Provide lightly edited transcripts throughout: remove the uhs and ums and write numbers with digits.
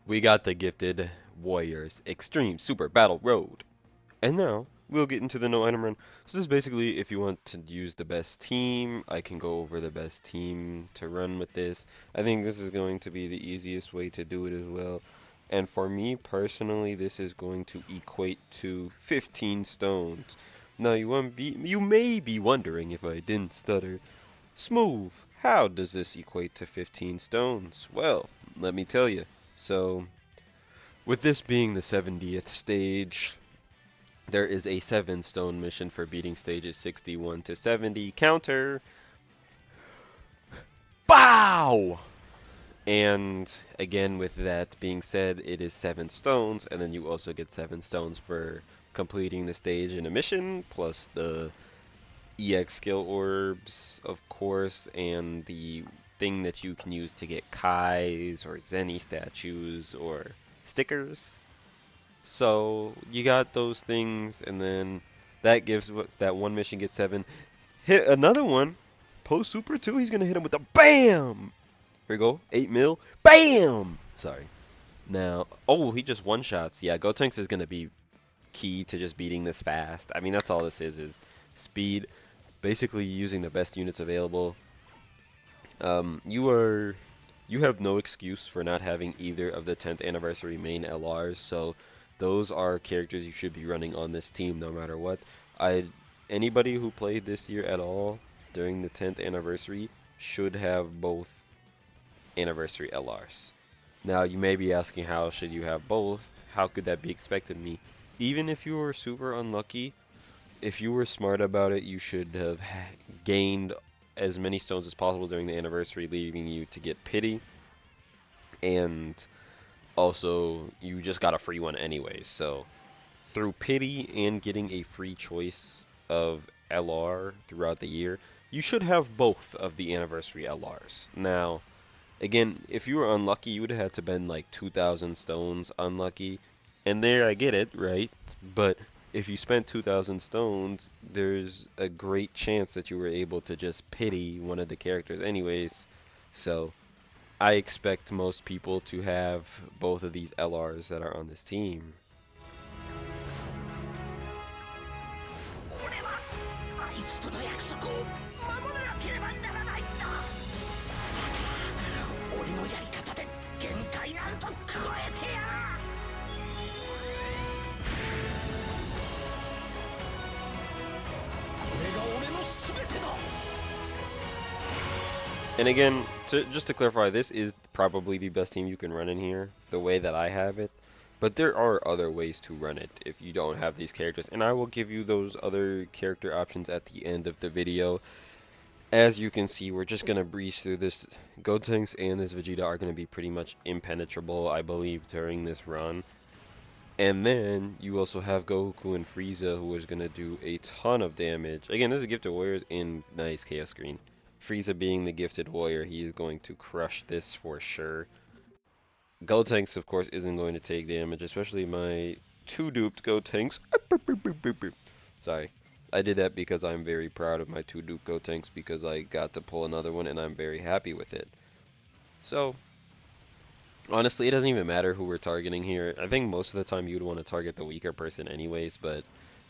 We got the gifted Warriors Extreme Super Battle Road. And now we'll get into the no item run. So this is basically if you want to use the best team, I can go over the best team to run with this. I think this is going to be the easiest way to do it as well. And for me personally, this is going to equate to 15 stones. Now you may be wondering if I didn't stutter. Smooth, how does this equate to 15 stones? Well, let me tell you. So, with this being the 70th stage, there is a 7 stone mission for beating stages 61 to 70. Counter! BOW! And again, with that being said, it is 7 stones, and then you also get 7 stones for completing the stage in a mission, plus the EX skill orbs, of course, and the thing that you can use to get Kais or Zenny statues or stickers. So you got those things, and then that gives that one mission gets 7. Hit another one, post super 2. He's gonna hit him with a BAM. Here we go, 8 mil, BAM. Sorry. Now, oh, he just one shots. Yeah, Gotenks is gonna be key to just beating this fast. I mean, that's all this is speed. Basically, using the best units available. You have no excuse for not having either of the 10th anniversary main LRs, so those are characters you should be running on this team no matter what. I Anybody who played this year at all during the 10th anniversary should have both anniversary LRs. Now you may be asking, how should you have both? How could that be expected of me? Even if you were super unlucky, if you were smart about it, you should have gained as many stones as possible during the anniversary, leaving you to get pity. And also, you just got a free one anyways. So, through pity and getting a free choice of LR throughout the year, you should have both of the anniversary LRs. Now, again, if you were unlucky, you would have had to bend like 2,000 stones unlucky. And there, I get it, right? But if you spent 2,000 stones, there's a great chance that you were able to just pity one of the characters anyways. So, I expect most people to have both of these LRs that are on this team. 俺はあいつとの約束を守らなければならないんだ。だから俺のやり方で限界なんと加えてやる。これが俺の全てだ。 And again, just to clarify, this is probably the best team you can run in here, the way that I have it. But there are other ways to run it if you don't have these characters, and I will give you those other character options at the end of the video. As you can see, we're just going to breeze through this. Gotenks and this Vegeta are going to be pretty much impenetrable, I believe, during this run. And then you also have Goku and Frieza, who is going to do a ton of damage. Again, this is a Gifted Warriors in nice Chaos Screen. Frieza being the Gifted Warrior, he is going to crush this for sure. Gotenks, of course, isn't going to take damage, especially my 2-duped Gotenks. Sorry. I did that because I'm very proud of my 2-duped Gotenks because I got to pull another one and I'm very happy with it. So, honestly, it doesn't even matter who we're targeting here. I think most of the time you'd want to target the weaker person anyways, but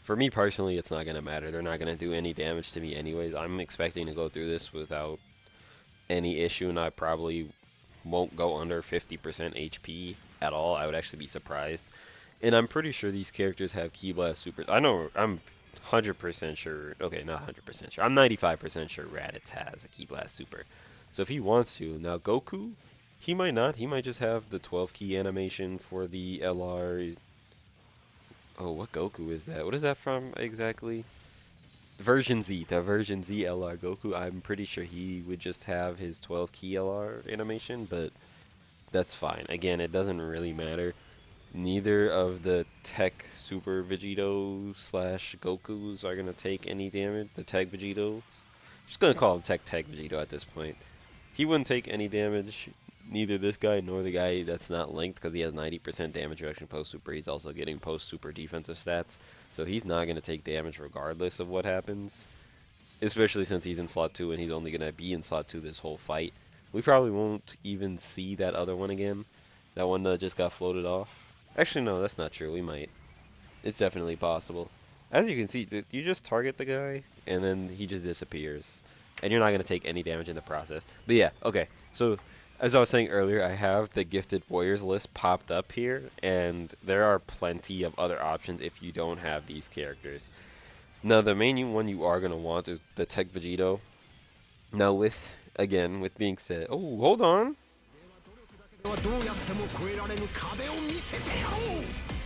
for me personally, it's not going to matter. They're not going to do any damage to me anyways. I'm expecting to go through this without any issue, and I probably won't go under 50% HP at all. I would actually be surprised. And I'm pretty sure these characters have Ki Blast Supers. I know, I'm 100% sure. Okay, not 100% sure. I'm 95% sure Raditz has a Ki Blast Super. So if he wants to. Now, Goku, he might not. He might just have the 12 key animation for the LR. Oh, what Goku is that? What is that from exactly? Version Z, the version Z LR Goku. I'm pretty sure he would just have his 12 key LR animation, but that's fine. Again, it doesn't really matter. Neither of the Tech Super Vegito slash Gokus are gonna take any damage. The Tech Vegito, just gonna call him Tech Vegito at this point. He wouldn't take any damage. Neither this guy nor the guy that's not linked, because he has 90% damage reduction post super. He's also getting post super defensive stats, so he's not going to take damage regardless of what happens. Especially since he's in slot 2 and he's only going to be in slot 2 this whole fight. We probably won't even see that other one again. That one just got floated off. Actually, no, that's not true. We might. It's definitely possible. As you can see, you just target the guy, and then he just disappears. And you're not going to take any damage in the process. But yeah, okay. So, as I was saying earlier, I have the Gifted Warriors list popped up here, and there are plenty of other options if you don't have these characters. Now, the main one you are going to want is the Tech Vegito. Now, again, with being said... Oh, hold on. はどうやっても越えられぬ壁を見せてやろう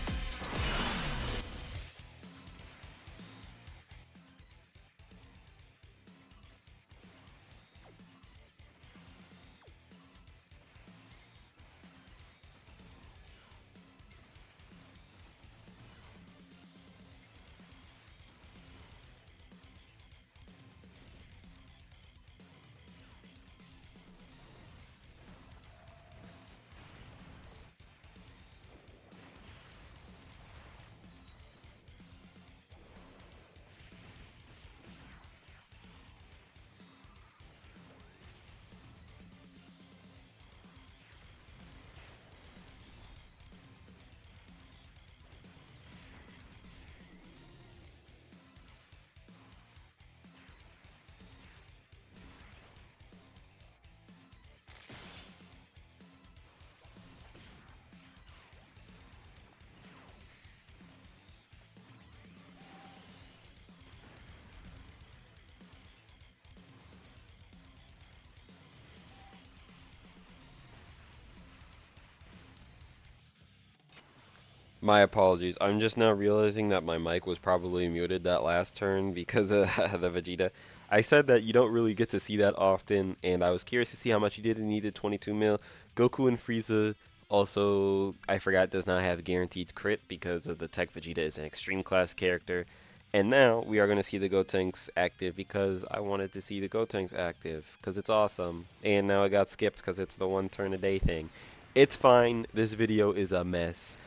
My apologies. I'm just now realizing that my mic was probably muted that last turn because of the Vegeta. I said that you don't really get to see that often, and I was curious to see how much you did and needed 22 mil. Goku and Frieza also, I forgot, does not have guaranteed crit because of the Tech Vegeta is an extreme class character. And now we are going to see the Gotenks active because I wanted to see the Gotenks active because it's awesome. And now it got skipped because it's the one turn a day thing. It's fine. This video is a mess.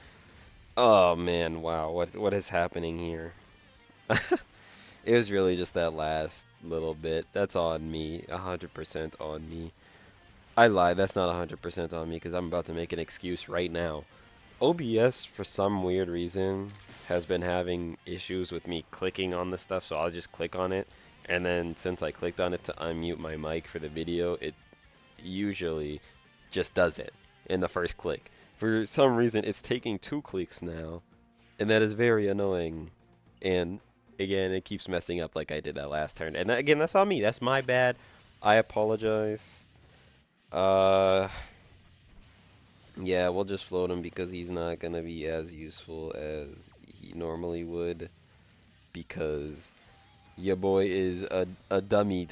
Oh man, wow, what is happening here? It was really just that last little bit. That's on me, 100% on me. I lied, that's not 100% on me because I'm about to make an excuse right now. OBS, for some weird reason, has been having issues with me clicking on the stuff, so I'll just click on it. And then since I clicked on it to unmute my mic for the video, it usually just does it in the first click. For some reason, it's taking 2 clicks now, and that is very annoying. And again, it keeps messing up like I did that last turn. And again, that's on me. That's my bad. I apologize. Uh, yeah, we'll just float him because he's not gonna be as useful as he normally would. Because your boy is a dummy.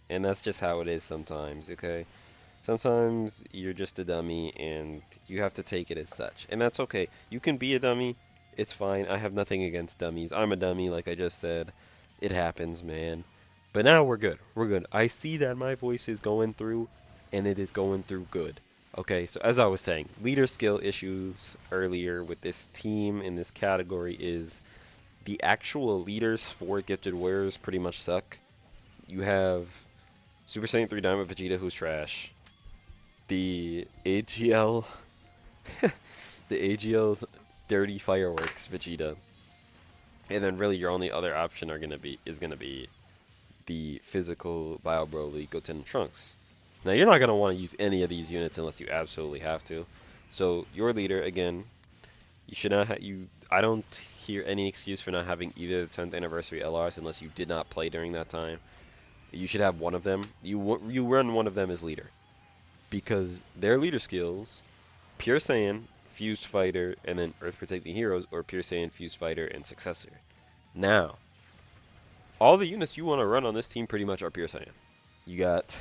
And that's just how it is sometimes, okay? Sometimes you're just a dummy and you have to take it as such. And that's okay. You can be a dummy. It's fine. I have nothing against dummies. I'm a dummy, like I just said. It happens, man. But now we're good. We're good. I see that my voice is going through, and it is going through good. Okay, so as I was saying, leader skill issues earlier with this team in this category is the actual leaders for Gifted Warriors pretty much suck. You have Super Saiyan 3 Diamond Vegeta, who's trash. The AGL, the AGL's Dirty Fireworks Vegeta, and then really your only other option is gonna be the physical Bio Broly Goten Trunks. Now you're not gonna want to use any of these units unless you absolutely have to. So your leader again, you should not I don't hear any excuse for not having either the 10th anniversary LRs unless you did not play during that time. You should have one of them. You run one of them as leader. Because their leader skills, Pure Saiyan, Fused Fighter, and then Earth Protecting Heroes, or Pure Saiyan, Fused Fighter, and Successor. Now, all the units you want to run on this team pretty much are Pure Saiyan. You got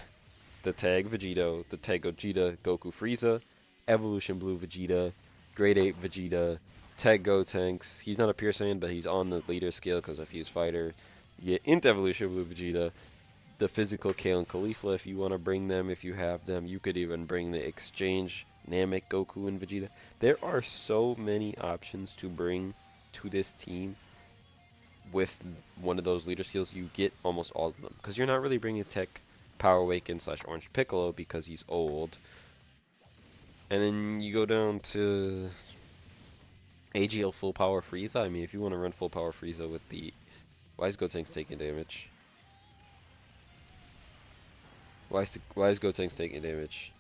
the Tag Vegito, the Tag Gogeta, Goku Frieza, Evolution Blue Vegeta, Grade 8 Vegeta, Tag Gotenks. He's not a Pure Saiyan, but he's on the leader skill because of Fused Fighter. You get Int Evolution Blue Vegeta, the physical Kale and Caulifla if you want to bring them, if you have them. You could even bring the exchange Namek, Goku, and Vegeta. There are so many options to bring to this team with one of those leader skills. You get almost all of them because you're not really bringing Tech Power Awaken / Orange Piccolo because he's old. And then you go down to AGL full power Frieza. I mean, if you want to run full power Frieza with the... Why is Gotenks taking damage? Why is Gotenks taking damage?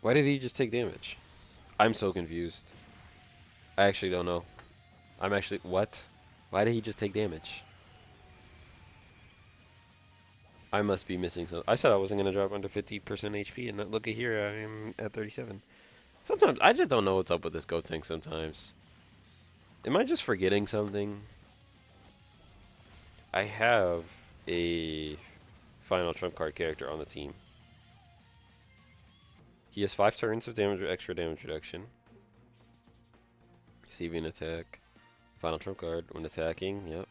Why did he just take damage? I'm so confused. I actually don't know. I'm actually... What? Why did he just take damage? I must be missing something. I said I wasn't going to drop under 50% HP, and look at here, I am at 37. Sometimes, I just don't know what's up with this Gotenks sometimes. Am I just forgetting something? I have a final trump card character on the team. He has 5 turns of damage or extra damage reduction. Receiving attack. Final trump card when attacking, yep.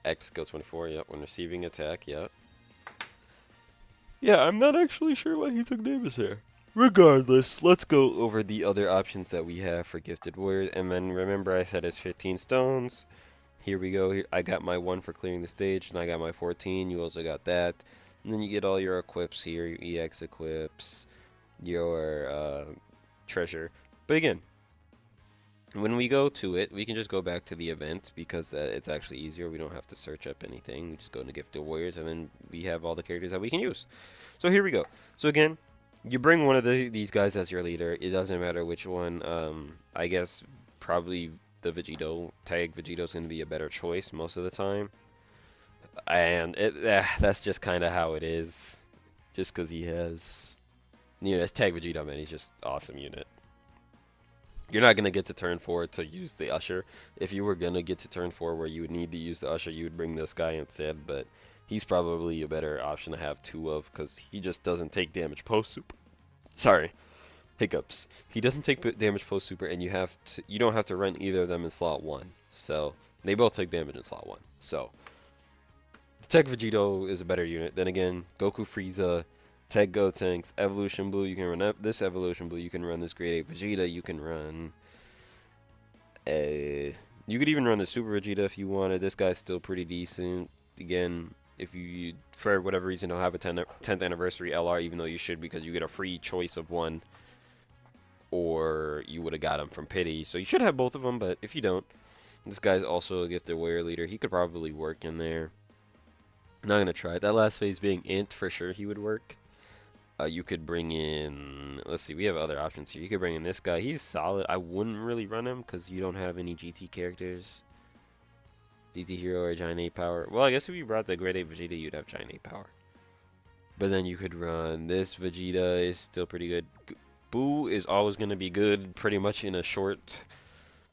X skill 24, yep. When receiving attack, yep. Yeah, I'm not actually sure why he took damage there. Regardless, let's go over the other options that we have for Gifted Warriors. And then remember I said it's 15 stones. Here we go. Here, I got my 1 for clearing the stage, and I got my 14. You also got that. And then you get all your equips here, your EX equips, your treasure. But again, when we go to it, we can just go back to the event because it's actually easier. We don't have to search up anything. We just go into Gifted Warriors, and then we have all the characters that we can use. So here we go. So again, you bring one of these guys as your leader. It doesn't matter which one. I guess probably the Vegito. Tag Vegito is going to be a better choice most of the time. And that's just kind of how it is. Just because he has... You know, as Tag Vegito, man, he's just awesome unit. You're not going to get to turn 4 to use the Usher. If you were going to get to turn 4 where you would need to use the Usher, you would bring this guy instead. But he's probably a better option to have 2 of because he just doesn't take damage post-super. Sorry. Hiccups. He doesn't take damage post-super, and you don't have to run either of them in slot 1. So, they both take damage in slot 1. So, the Tech Vegito is a better unit. Then again, Goku Frieza... Tech Gotenks, Evolution Blue, you can run this Evolution Blue, you can run this Grade 8 Vegeta, you can run you could even run the Super Vegeta if you wanted. This guy's still pretty decent. Again, if you, for whatever reason, don't have a 10th anniversary LR, even though you should because you get a free choice of one, or you would have got him from Pity. So you should have both of them, but if you don't, this guy's also a Gifted Warrior leader. He could probably work in there. I'm not going to try it. That last phase being Int, for sure he would work. You could bring in, let's see, we have other options here. You could bring in this guy. He's solid. I wouldn't really run him because you don't have any GT characters. GT Hero or Giant 8 Power. Well, I guess if you brought the Grade 8 Vegeta, you'd have Giant 8 Power. But then you could run this Vegeta is still pretty good. Boo is always going to be good pretty much in a short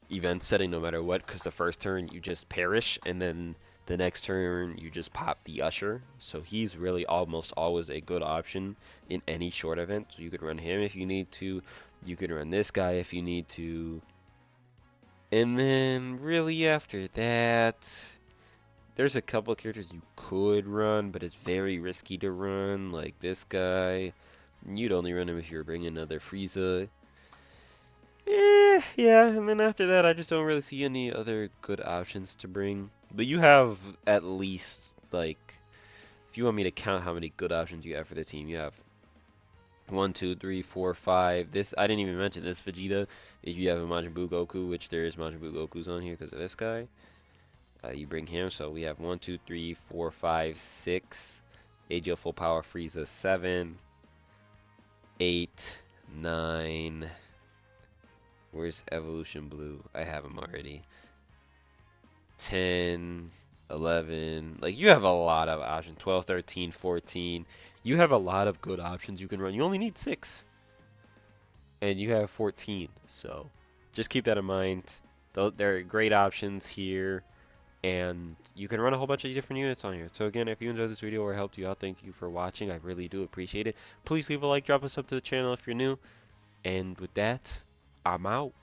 event setting no matter what because the first turn you just perish and then the next turn, you just pop the Usher. So he's really almost always a good option in any short event. So you could run him if you need to. You could run this guy if you need to. And then really after that, there's a couple of characters you could run, but it's very risky to run. Like this guy. You'd only run him if you were bringing another Frieza. Yeah, and then after that, I just don't really see any other good options to bring. But you have at least, like, if you want me to count how many good options you have for the team, you have 1, 2, 3, 4, 5. This, I didn't even mention this Vegeta. If you have a Majin Buu Goku, which there is Majin Buu Gokus on here because of this guy, you bring him. So we have 1, 2, 3, 4, 5, 6. AGL Full Power Frieza 7, 8, 9. Where's Evolution Blue? I have him already. 10, 11. Like, you have a lot of options. 12, 13, 14. You have a lot of good options you can run. You only need 6. And you have 14. So, just keep that in mind. There are great options here. And you can run a whole bunch of different units on here. So, again, if you enjoyed this video or helped you out, thank you for watching. I really do appreciate it. Please leave a like, drop a sub to the channel if you're new. And with that, I'm out.